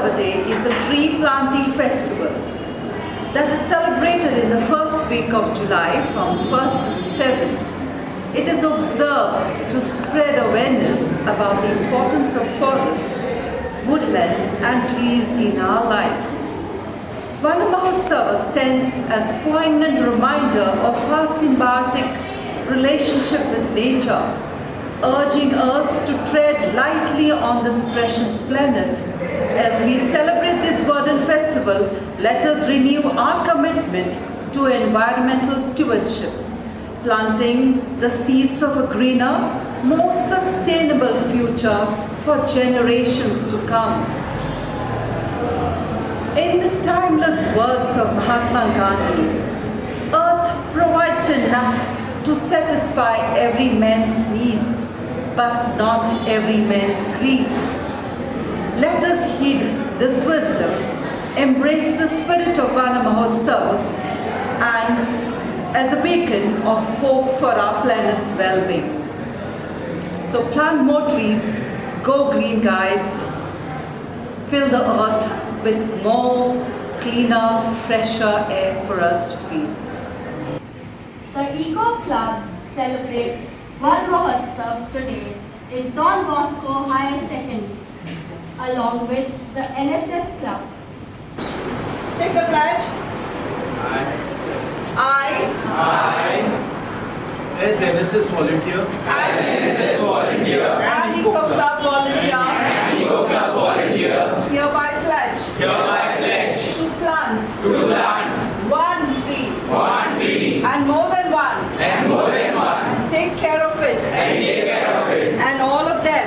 Sava Day is a tree planting festival that is celebrated in the first week of July from 1st to the 7th. It is observed to spread awareness about the importance of forests, woodlands and trees in our lives. Vana Mahotsava stands as a poignant reminder of our symbiotic relationship with nature, urging us to tread lightly on this precious planet. As we celebrate this verdant festival, let us renew our commitment to environmental stewardship, planting the seeds of a greener, more sustainable future for generations to come. In the timeless words of Mahatma Gandhi, earth provides enough to satisfy every man's needs, but not every man's greed. Let us heed this wisdom, embrace the spirit of Vana Mahotsava, and as a beacon of hope for our planet's well-being. So plant more trees, go green guys, fill the earth with more cleaner, fresher air for us to breathe. The Eco Club celebrates Vana Mahotsav today in Don Bosco Higher Secondary, along with the NSS Club. Take the pledge. I, as NSS volunteer, and Eco Club volunteer, hereby pledge to plant one tree and more than one, take care of it, and all of them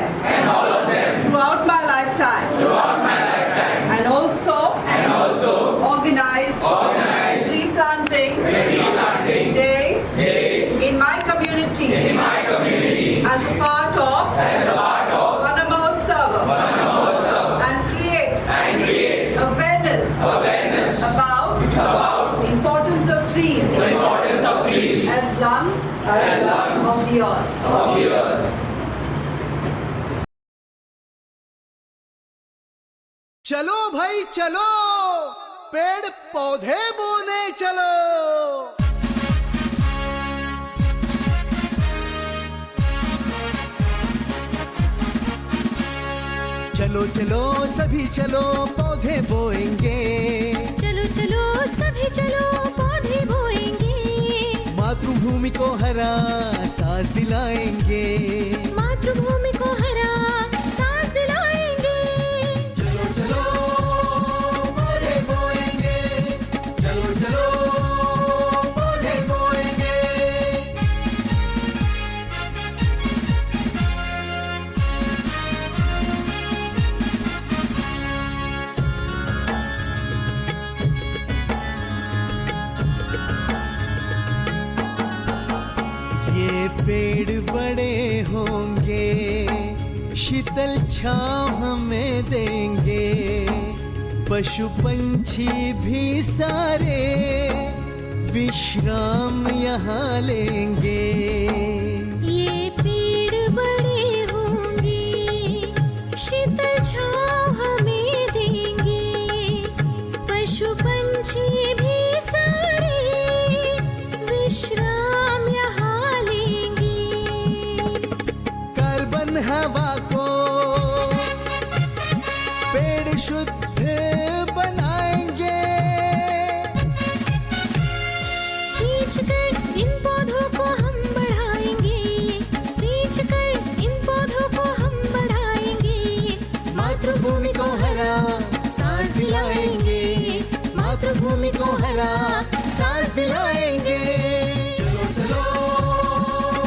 throughout my lifetime, and also organize tree planting day in my community as a part of Vana Mahotsava, and create awareness about the importance of trees as lungs of the earth. चलो भाई चलो, पेड़ पौधे बोने चलो। चलो चलो सभी चलो, पौधे बोएंगे। चलो चलो सभी चलो, पौधे बोएंगे। मातृभूमि को हरा सांस दिलाएंगे। मातृभूमि को हरा सांस दिलाएंगे। चलो चलो पौधे बोएंगे, चलो चलो पौधे बोएंगे। ये पेड़ बड़े होंगे, शीतल छांव हमें देंगे। पशु पंछी भी सारे विश्राम यहाँ लेंगे। ये पेड़ बड़े होंगे, शीतल छांव हमें देंगे। पशु पंछी भी सारे विश्राम यहाँ लेंगे। कार्बन हवा को पेड़ शुद्ध बनाएंगे। सींच कर इन पौधों को हम बढ़ाएंगे। सींच कर इन पौधों को हम बढ़ाएंगे। मातृभूमि को हरा सांस दिलाएंगे। मातृभूमि को हरा सांस दिलाएंगे। चलो चलो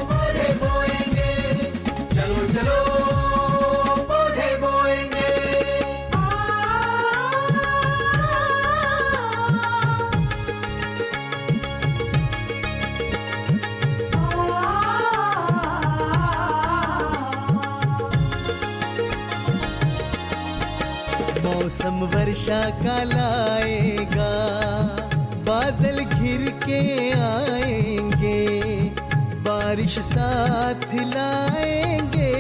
पौधे बोएंगे, चलो चलो पौधे बोएंगे। मौसम वर्षा का लाएगा, बादल घिर के आएंगे। बारिश साथ लाएंगे,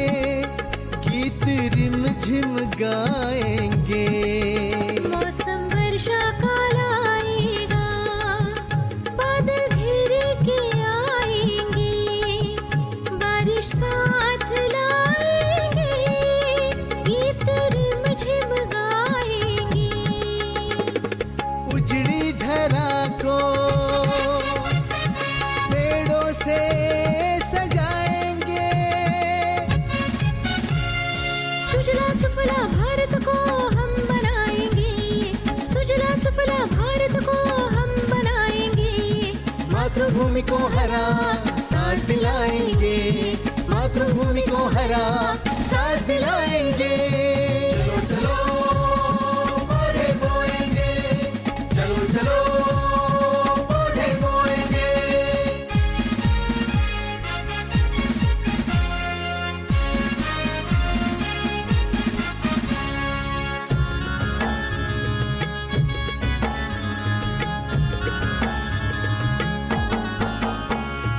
गीत रिमझिम गाएंगे। मातृभूमि को हरा सांस दिलाएंगे, मातृभूमि को हरा सांस दिलाएंगे। चलो चलो पौधे बोएंगे, चलो चलो पौधे बोएंगे।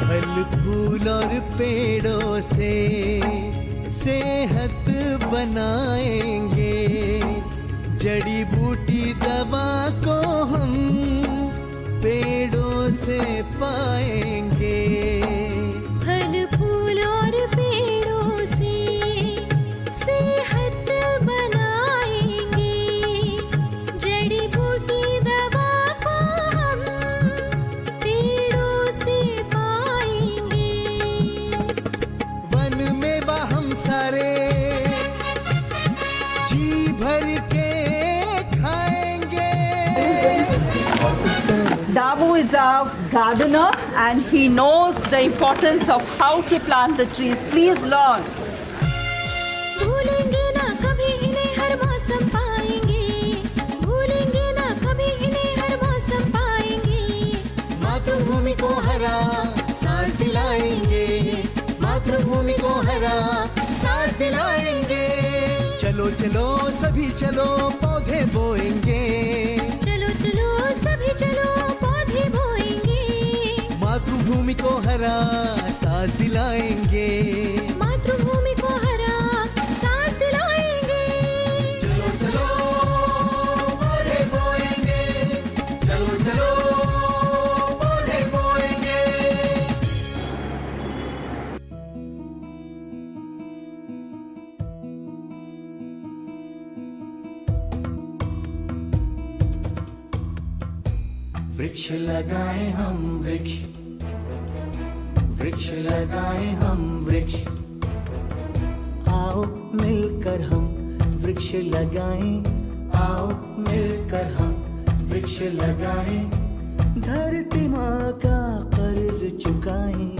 फल फूल और पेड़ों से सेहत बनाएंगे, जड़ी बूटी दवा को हम पेड़ों से पाएंगे। फल फूल और पेड़ों से सेहत बनाएंगे, जड़ी बूटी दवा को हम पेड़ों से पाएंगे। वन मेवा हम सारे जी भर के खाएंगे। Dabu is a gardener and he knows the importance of how to plant the trees. Please learn. भूलेंगे ना कभी इन्हें, हर मौसम पाएंगे। भूलेंगे ना कभी इन्हें, हर मौसम पाएंगे। मातृभूमि को हरा सांस दिलाएंगे, मातृभूमि को हरा सांस दिलाएंगे। चलो चलो सभी चलो पौधे बोएंगे, चलो चलो सभी चलो पौधे बोएंगे। मातृभूमि को हरा सांस दिलाएंगे। मातृभूमि को हरा सांस दिलाएंगे। चलो चलो पौधे बोएंगे, चलो चलो पौधे बोएंगे। वृक्ष लगाए हम वृक्ष, वृक्ष लगाए हम वृक्ष। आओ मिलकर हम वृक्ष लगाएं, आओ मिलकर हम वृक्ष लगाएं। धरती माँ का कर्ज चुकाएं,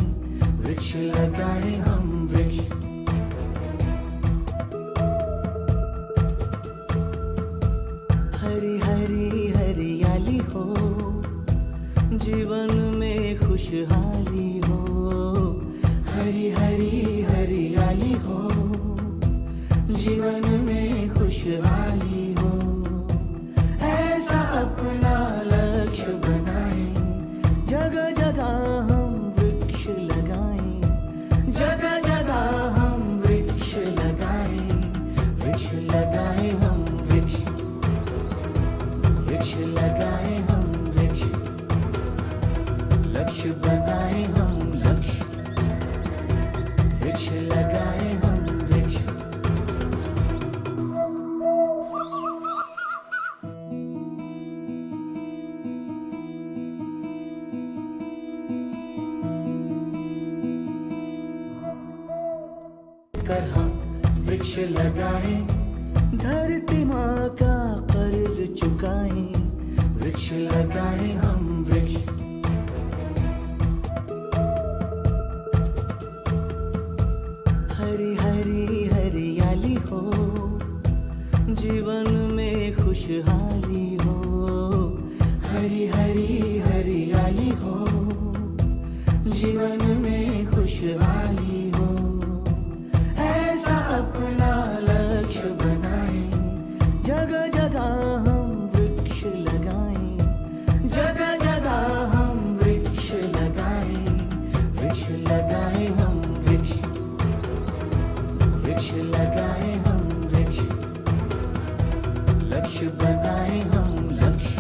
वृक्ष लगाएं हम वृक्ष। हरी हरी हरियाली हो, जीवन में खुशहाली हो। हरी हरी हरियाली हो, जीवन में खुशहाली हो। ऐसा अपना लक्ष्य बनाएं, जगह जगह हम वृक्ष लगाएं, जगह जगह हम वृक्ष लगाएं। वृक्ष लगाएं हम वृक्ष, वृक्ष लगाएं हम वृक्ष। लक्ष्य बनाए हम लक्ष्य, वृक्ष लगाए हम वृक्ष। कर हम वृक्ष लगाएं, धरती माँ का कर्ज चुकाएं। वृक्ष लगाएं हम वृक्ष। हरी हरी हरियाली हो, जीवन में खुशहाली हो। हरी हरी हरियाली हो, जीवन में खुशहाली हो। ऐसा अपना लक्ष्य बनाएं, जगह जगह हम वृक्ष लगाएं, जगह जगह हम वृक्ष लगाएं। वृक्ष लगाएं हम वृक्ष, वृक्ष लगाएं हम वृक्ष। लक्ष्य बनाए हम लक्ष्य,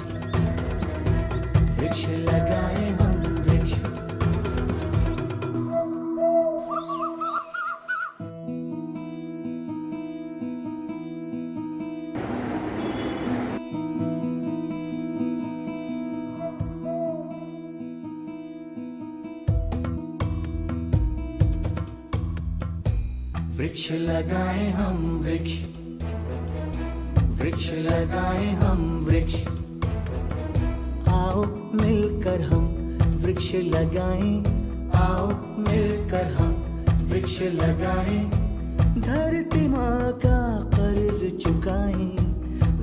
वृक्ष लगाएं हम वृक्ष। वृक्ष लगाए हम वृक्ष, वृक्ष लगाए हम वृक्ष। आओ मिलकर हम वृक्ष वृक्ष लगाएं, आओ मिलकर हम वृक्ष लगाएं, धरती माँ का कर्ज चुकाएं,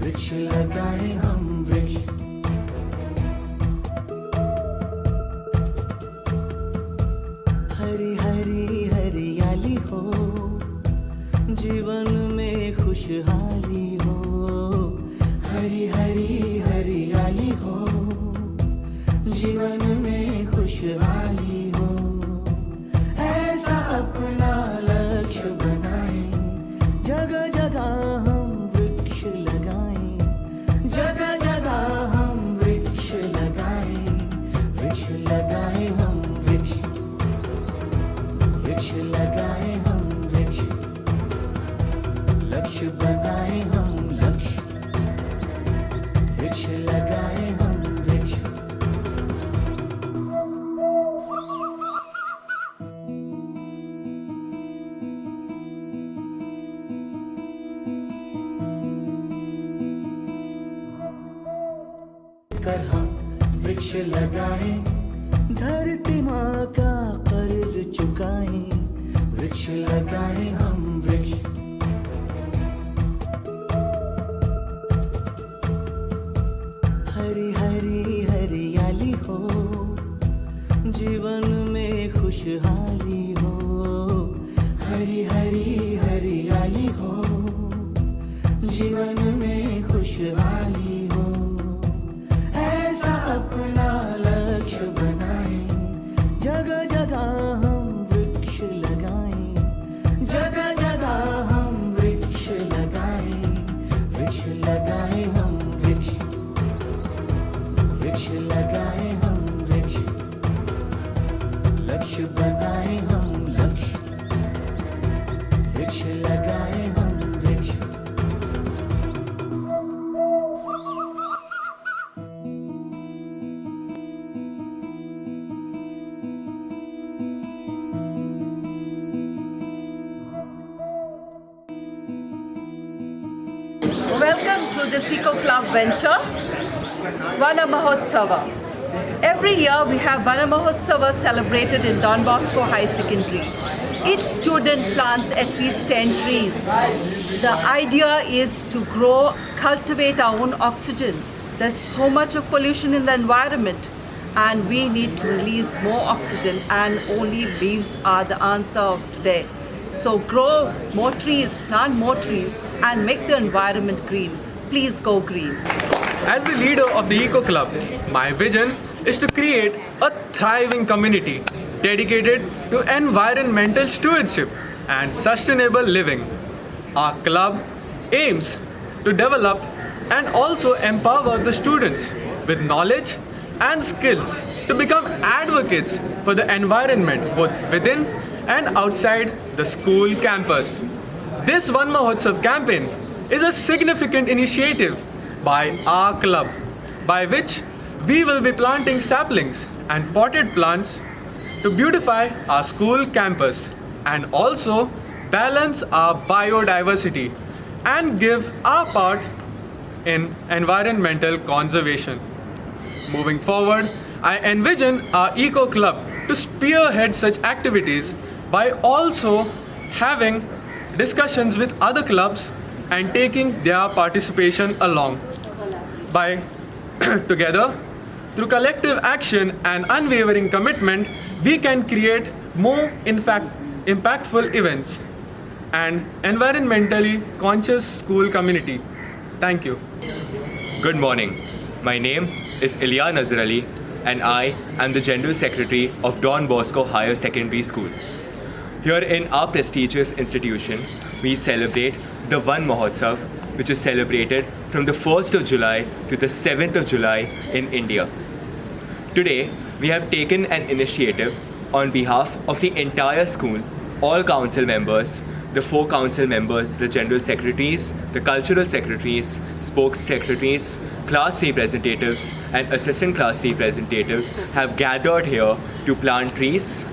वृक्ष लगाएं हम वृक्ष। हरी हरी हरियाली हो, जीवन में खुशहाली हो, हरी हरी हरियाली हो, जीवन में खुशहाली हो। ऐसा अपना लक्ष्य बनाएं, जगह जगह हम वृक्ष लगाएं, जगह जगह हम वृक्ष लगाएं, वृक्ष लगाएं हम वृक्ष, वृक्ष लगाएं हम वृक्ष, लक्ष्य बनाएं हम लक्ष्य, वृक्ष लगाएं हम वृक्ष। कर हम वृक्ष लगाएं, धरती माँ का कर्ज चुकाएं, वृक्ष लगाएं हम वृक्ष। हरी हरी हरियाली हो, जीवन में खुशहाली हो, हरी हरी हरियाली हो, जीवन में खुशहाली हो। ऐसा अपना लक्ष्य बनाएं, जगह जगह हम वृक्ष लगाएं, जगह जगह हम वृक्ष लगाएं, वृक्ष लगाएं हम वृक्ष, वृक्ष लगाएं हम वृक्ष, लक्ष्य बनाएं हम लक्ष्य, वृक्ष लगाएं हम वृक्ष। Welcome to the Eco Club venture, Vana Mahotsava. Every year we have Vana Mahotsava celebrated in Don Bosco High Secondary. Each student plants at least 10 trees. The idea is to grow, cultivate our own oxygen. There's so much of pollution in the environment and we need to release more oxygen, and only leaves are the answer of today. So grow more trees, plant more trees and make the environment green. Please go green. As the leader of the Eco Club, my vision is to create a thriving community dedicated to environmental stewardship and sustainable living. Our club aims to develop and also empower the students with knowledge and skills to become advocates for the environment both within and outside the school campus. This Van Mahotsav campaign is a significant initiative by our club, by which we will be planting saplings and potted plants to beautify our school campus and also balance our biodiversity and give our part in environmental conservation. Moving forward, I envision our Eco Club to spearhead such activities by also having discussions with other clubs and taking their participation along. By together, through collective action and unwavering commitment, we can create more impactful events and environmentally conscious school community. Thank you. Good morning. My name is Ilya Nazar Ali and I am the General Secretary of Don Bosco Higher Secondary School. Here in our prestigious institution, we celebrate the Van Mahotsav, which is celebrated from the 1st of July to the 7th of July in India. Today, we have taken an initiative on behalf of the entire school, all council members, the 4 council members, the general secretaries, the cultural secretaries, spokes secretaries, class representatives and assistant class representatives have gathered here to plant trees.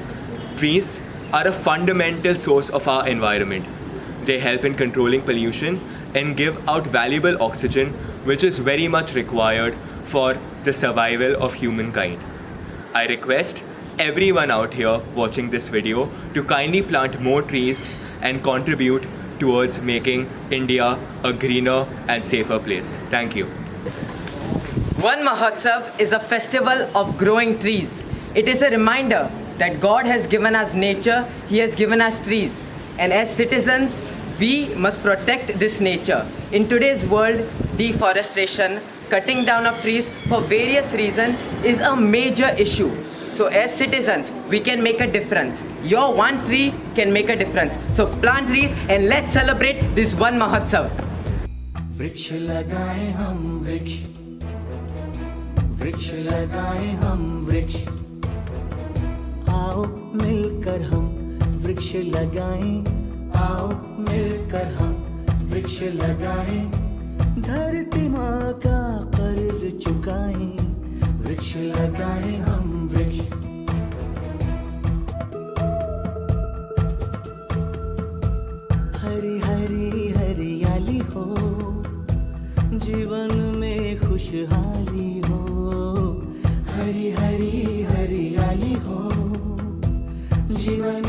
Trees are a fundamental source of our environment. They help in controlling pollution and give out valuable oxygen, which is very much required for the survival of humankind. I request everyone out here watching this video to kindly plant more trees and contribute towards making India a greener and safer place. Thank you. One Mahotsav is a festival of growing trees. It is a reminder that God has given us nature, He has given us trees. And as citizens, we must protect this nature. In today's world, deforestation, cutting down of trees for various reasons is a major issue. So as citizens, we can make a difference. Your one tree can make a difference. So plant trees and let's celebrate this one Mahotsav. वृक्ष लगाएं हम वृक्ष, वृक्ष लगाएं हम वृक्ष, आओ मिलकर हम वृक्ष लगाएं, आओ मिलकर हम वृक्ष लगाएं, धरती माँ का कर्ज चुकाएं, वृक्ष लगाएं हम वृक्ष। हरी हरी हरियाली हो, जीवन में खुशहाली हो, हरी हरी हरियाली हो, जीवन